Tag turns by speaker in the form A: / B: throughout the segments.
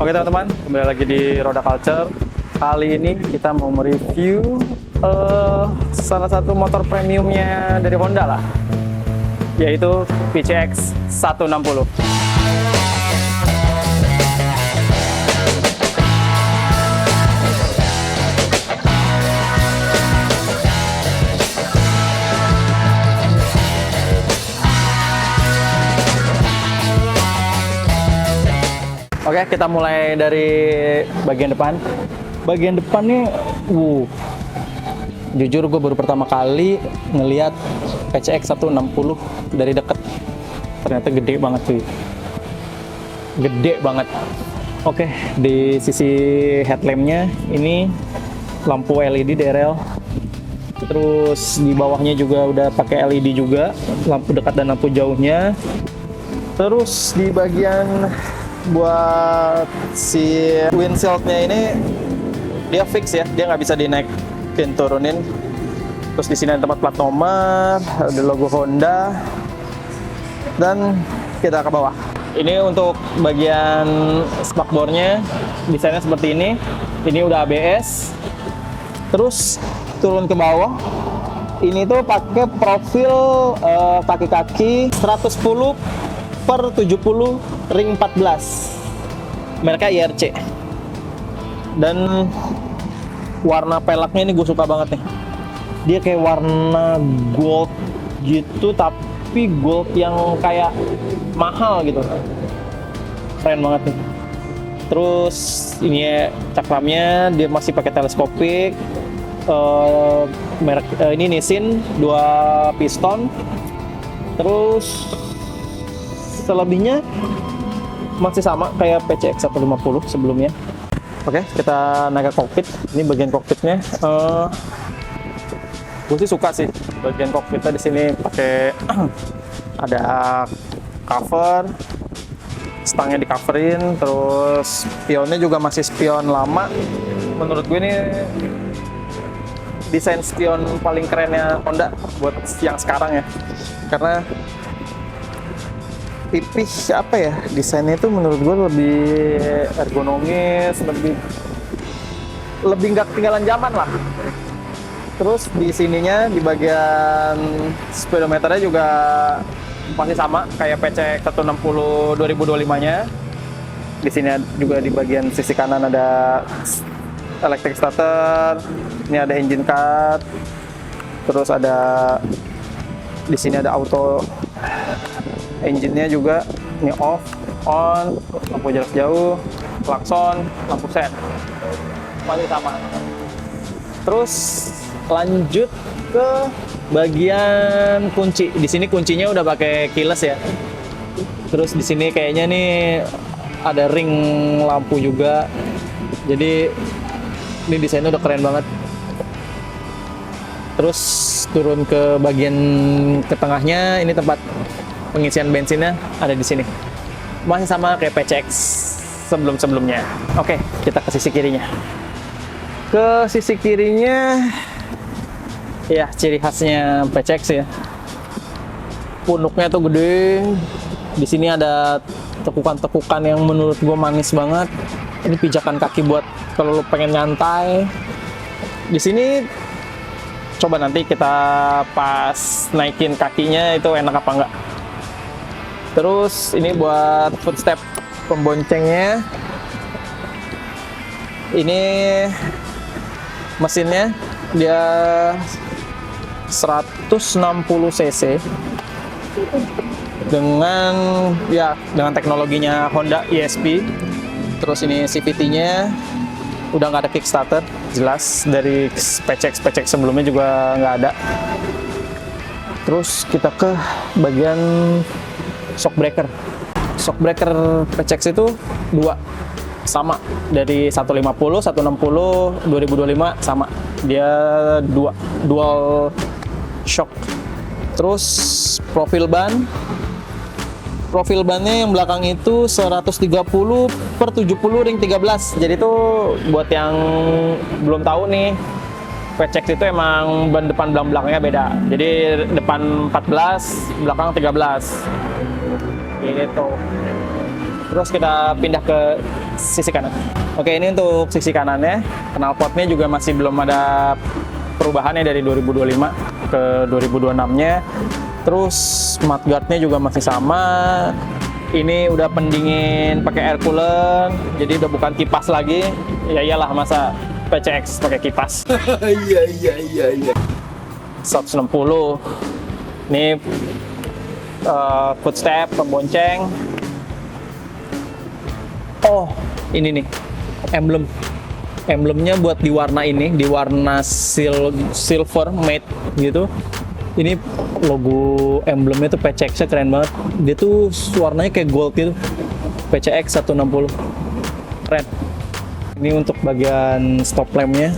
A: Oke teman-teman, kembali lagi di Roda Culture. Kali ini kita mau mereview salah satu motor premiumnya dari Honda lah, yaitu PCX 160. Oke, kita mulai dari bagian depan. Bagian depan nih, jujur gue baru pertama kali ngelihat PCX 160 dari deket. Ternyata gede banget cuy. Gede banget. Oke, di sisi headlampnya ini lampu LED DRL. Terus di bawahnya juga udah pakai LED juga, lampu dekat dan lampu jauhnya. Terus di bagian buat si windshieldnya ini dia fix ya, dia nggak bisa dinaikin turunin. Terus di sini ada tempat plat nomor, ada logo Honda, dan kita ke bawah. Ini untuk bagian spakbornya desainnya seperti ini. Ini udah ABS. Terus turun ke bawah, ini tuh pakai profil kaki-kaki 110/70 ring 14, mereknya IRC. Dan warna peleknya ini gue suka banget nih, dia kayak warna gold gitu, tapi gold yang kayak mahal gitu, keren banget nih. Terus ini cakramnya dia masih pakai teleskopik, merek ini Nissin 2 piston. Terus selebihnya masih sama kayak PCX 150 sebelumnya. Oke, kita naik ke kokpit. Ini bagian kokpitnya. Gue sih suka sih bagian kokpitnya di sini pakai ada cover, stangnya di coverin, terus spionnya juga masih spion lama. Menurut gue ini desain spion paling kerennya Honda buat yang sekarang ya, karena tipih apa ya, desainnya itu menurut gue lebih ergonomis, lebih nggak ketinggalan zaman lah. Terus di sininya di bagian speedometernya juga masih sama kayak PCX 160 2025-nya. Di sini juga di bagian sisi kanan ada electric starter, ini ada engine cut, terus ada di sini ada auto. Engine-nya juga ini off, on, lampu jarak jauh, klakson, lampu sen, masih sama. Terus lanjut ke bagian kunci. Di sini kuncinya udah pakai keyless ya. Terus di sini kayaknya nih ada ring lampu juga. Jadi ini desainnya udah keren banget. Terus turun ke bagian ke tengahnya, ini tempat pengisian bensinnya ada di sini. Masih sama kayak PCX sebelum-sebelumnya. Oke, kita ke sisi kirinya. Ke sisi kirinya, ya ciri khasnya PCX ya. Punuknya tuh gede. Di sini ada tekukan-tekukan yang menurut gue manis banget. Ini pijakan kaki buat kalau lo pengen nyantai. Di sini coba nanti kita pas naikin kakinya itu enak apa enggak. Terus ini buat footstep pemboncengnya. Ini mesinnya dia 160 cc dengan teknologinya Honda ESP. Terus ini CVT-nya udah nggak ada kickstarter, jelas dari PCX sebelumnya juga nggak ada. Terus kita ke bagian shock breaker. Shock breaker PCX itu dua, sama dari 150, 160, 2025 sama. Dia dual shock. Terus profil bannya yang belakang itu 130/70 ring 13. Jadi itu buat yang belum tahu nih, PCX itu emang ban depan belakangnya beda. Jadi depan 14, belakang 13. Gitu. Terus kita pindah ke sisi kanan. Oke, ini untuk sisi kanannya. Knalpotnya juga masih belum ada perubahannya dari 2025 ke 2026-nya. Terus mudguard-nya juga masih sama. Ini udah pendingin pakai air cooler, jadi udah bukan kipas lagi. Ya iyalah, masa PCX pakai kipas. Iya. 160. Ini footstep, pembonceng. Oh, ini nih emblemnya buat di warna ini, di warna silver matte gitu. Ini logo emblemnya tuh PCX-nya keren banget. Dia tuh warnanya kayak gold gitu. PCX 160. Keren. Ini untuk bagian stop lampnya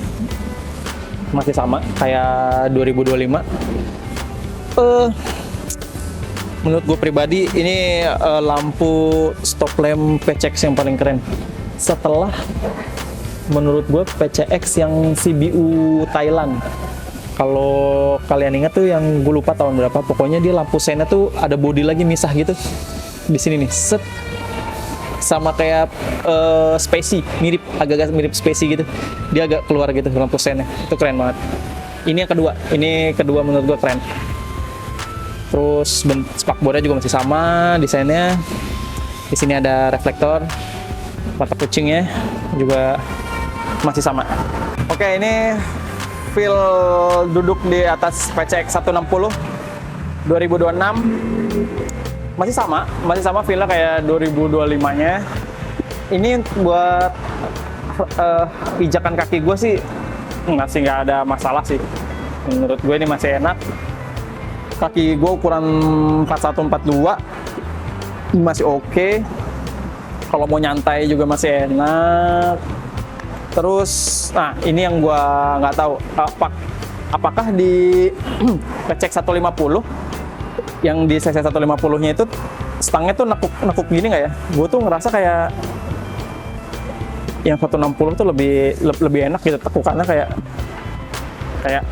A: masih sama kayak 2025. Menurut gue pribadi ini lampu stop lamp PCX yang paling keren. Setelah menurut gue PCX yang CBU Thailand. Kalau kalian ingat tuh yang gue lupa tahun berapa, pokoknya dia lampu sennya tuh ada body lagi misah gitu di sini nih, set sama kayak Spacey, agak mirip Spacey gitu, dia agak keluar gitu lampu sennya, itu keren banget. Ini yang kedua, menurut gue keren. Terus spakbornya juga masih sama desainnya. Di sini ada reflektor, mata kucingnya juga masih sama. Oke, ini feel duduk di atas PCX 160 2026 masih sama feel-nya kayak 2025-nya. Ini buat pijakan kaki gue sih nggak ada masalah sih. Menurut gue ini masih enak. Kaki gue ukuran 4142 masih oke. Kalau mau nyantai juga masih enak. Terus, nah ini yang gua nggak tahu, apakah di PCX 150 yang di CC 150-nya itu stangnya tuh nekuk gini nggak ya? Gue tuh ngerasa kayak yang 160 tuh lebih enak gitu, tekukannya kayak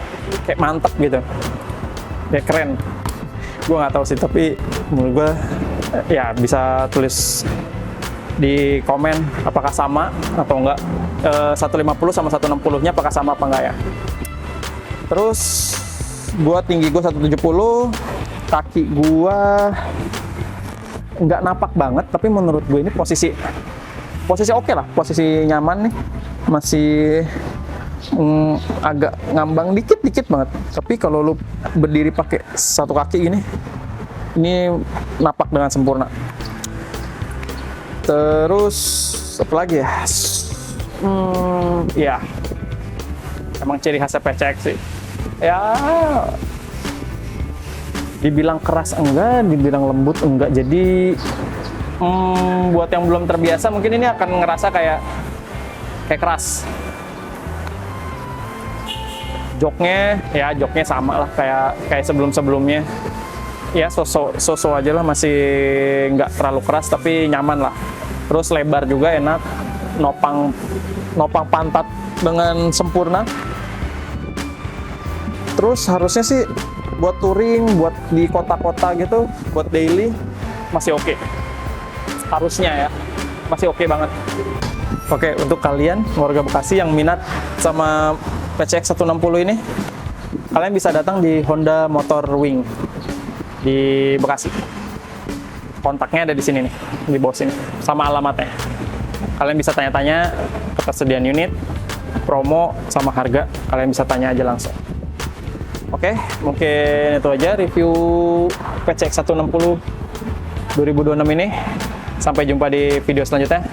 A: mantap gitu, ya keren. Gue nggak tahu sih, tapi menurut gue ya bisa tulis di komen apakah sama atau enggak. 150 sama 160-nya apakah sama apa enggak ya. Terus gua tinggi gua 170, kaki gua nggak napak banget, tapi menurut gue ini posisi oke lah, posisi nyaman nih, masih agak ngambang dikit banget. Tapi kalau lu berdiri pakai satu kaki gini, ini napak dengan sempurna. Terus apa lagi ya? Ya, emang ciri khasnya PCX sih. Ya, dibilang keras enggak, dibilang lembut enggak. Jadi, buat yang belum terbiasa mungkin ini akan ngerasa kayak keras. Joknya sama lah kayak sebelumnya. Ya, so aja lah, masih nggak terlalu keras tapi nyaman lah. Terus lebar juga, enak, nopang pantat dengan sempurna. Terus harusnya sih buat touring, buat di kota-kota gitu, buat daily masih oke. Harusnya ya, masih oke banget. Oke, untuk kalian warga Bekasi yang minat sama PCX 160 ini, kalian bisa datang di Honda Motor Wing di Bekasi. Kontaknya ada di sini nih, di bawah sini, sama alamatnya. Kalian bisa tanya-tanya ketersediaan unit, promo, sama harga. Kalian bisa tanya aja langsung. Oke, mungkin itu aja review PCX 160 2026 ini. Sampai jumpa di video selanjutnya.